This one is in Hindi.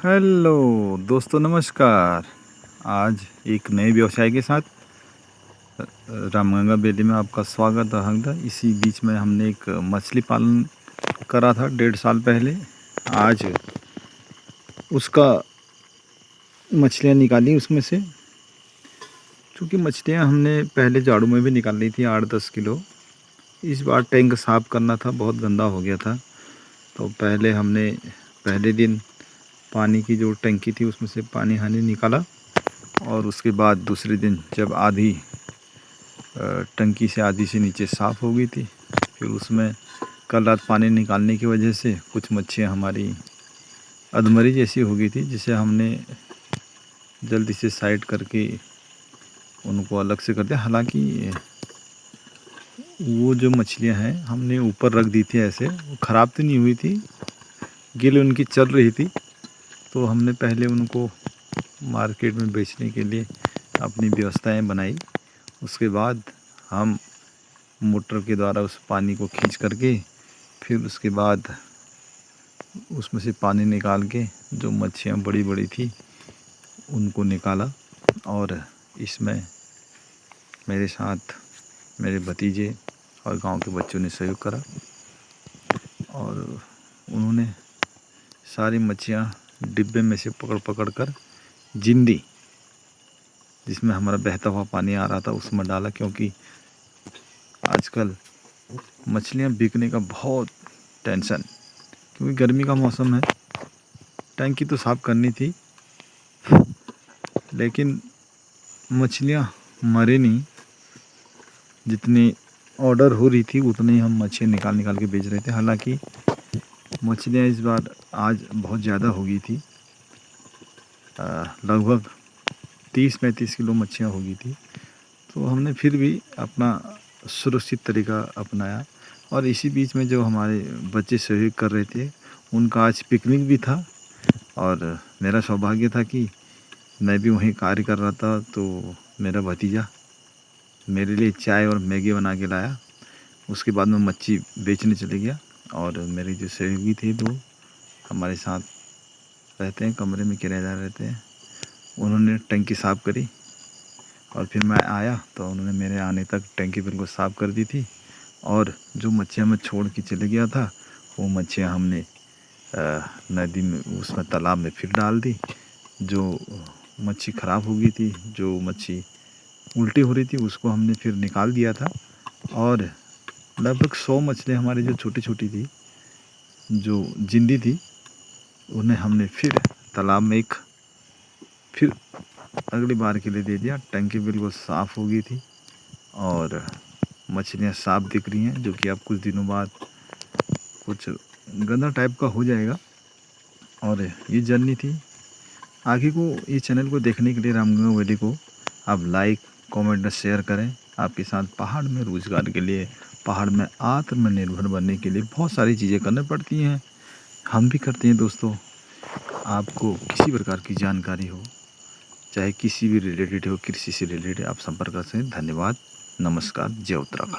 हेलो दोस्तों, नमस्कार। आज एक नए व्यवसाय के साथ रामगंगा वैली में आपका स्वागत है। इसी बीच में हमने एक मछली पालन करा था 1.5 साल पहले। आज उसका मछलियां निकाली उसमें से। क्योंकि मछलियां हमने पहले झाड़ू में भी निकाल ली थी 8-10 किलो। इस बार टैंक साफ़ करना था, बहुत गंदा हो गया था। तो पहले दिन पानी की जो टंकी थी उसमें से पानी हानि निकाला, और उसके बाद दूसरे दिन जब आधी टंकी से आधी से नीचे साफ़ हो गई थी, फिर उसमें कल रात पानी निकालने की वजह से कुछ मच्छियाँ हमारी अधमरी जैसी हो गई थी, जिसे हमने जल्दी से साइड करके उनको अलग से कर दिया। हालांकि वो जो मछलियाँ हैं हमने ऊपर रख दी थी, ऐसे वो ख़राब तो नहीं हुई थी, गिल उनकी चल रही थी। तो हमने पहले उनको मार्केट में बेचने के लिए अपनी व्यवस्थाएं बनाई। उसके बाद हम मोटर के द्वारा उस पानी को खींच करके फिर उसके बाद उसमें से पानी निकाल के जो मच्छियाँ बड़ी बड़ी थी उनको निकाला। और इसमें मेरे साथ मेरे भतीजे और गांव के बच्चों ने सहयोग करा, और उन्होंने सारी मच्छियाँ डिब्बे में से पकड़ पकड़ कर जिंदी, जिसमें हमारा बहता हुआ पानी आ रहा था, उसमें डाला। क्योंकि आजकल मछलियाँ बिकने का बहुत टेंशन, क्योंकि गर्मी का मौसम है। टंकी तो साफ़ करनी थी, लेकिन मछलियाँ मरे नहीं। जितनी ऑर्डर हो रही थी उतनी हम मछलियाँ निकाल निकाल के बेच रहे थे। हालांकि मछलियाँ इस बार आज बहुत ज़्यादा हो गई थी, लगभग 30-35 किलो मच्छियाँ हो गई थी। तो हमने फिर भी अपना सुरक्षित तरीका अपनाया। और इसी बीच में जो हमारे बच्चे सहयोग कर रहे थे, उनका आज पिकनिक भी था, और मेरा सौभाग्य था कि मैं भी वहीं कार्य कर रहा था। तो मेरा भतीजा मेरे लिए चाय और मैगी बना के लाया। उसके बाद मैं मच्छी बेचने चले गया, और मेरे जो सहयोगी थे वो हमारे साथ रहते हैं, कमरे में किराएदार रहते हैं, उन्होंने टंकी साफ़ करी। और फिर मैं आया तो उन्होंने मेरे आने तक टंकी बिल्कुल साफ़ कर दी थी। और जो मच्छियाँ मैं छोड़ के चले गया था, वो मच्छियाँ हमने नदी में, उसमें तालाब में फिर डाल दी। जो मच्छी ख़राब हो गई थी, जो मच्छी उल्टी हो रही थी, उसको हमने फिर निकाल दिया था। और लगभग 100 मछलियाँ हमारी जो छोटी छोटी थी, जो जिंदी थी, उन्हें हमने फिर तालाब में फिर अगली बार के लिए दे दिया। टंकी बिल्कुल साफ़ हो गई थी, और मछलियाँ साफ दिख रही हैं, जो कि अब कुछ दिनों बाद कुछ गंदा टाइप का हो जाएगा। और ये जर्नी थी आगे को। ये चैनल को देखने के लिए रामगंगा वैली को आप लाइक, कमेंट और शेयर करें। आपके साथ पहाड़ में रोज़गार के लिए, पहाड़ में आत्मनिर्भर बनने के लिए बहुत सारी चीज़ें करनी पड़ती हैं, हम भी करते हैं दोस्तों। आपको किसी प्रकार की जानकारी हो, चाहे किसी भी रिलेटेड हो, कृषि से रिलेटेड, आप संपर्क कर सकते हैं। धन्यवाद, नमस्कार, जय उत्तराखंड।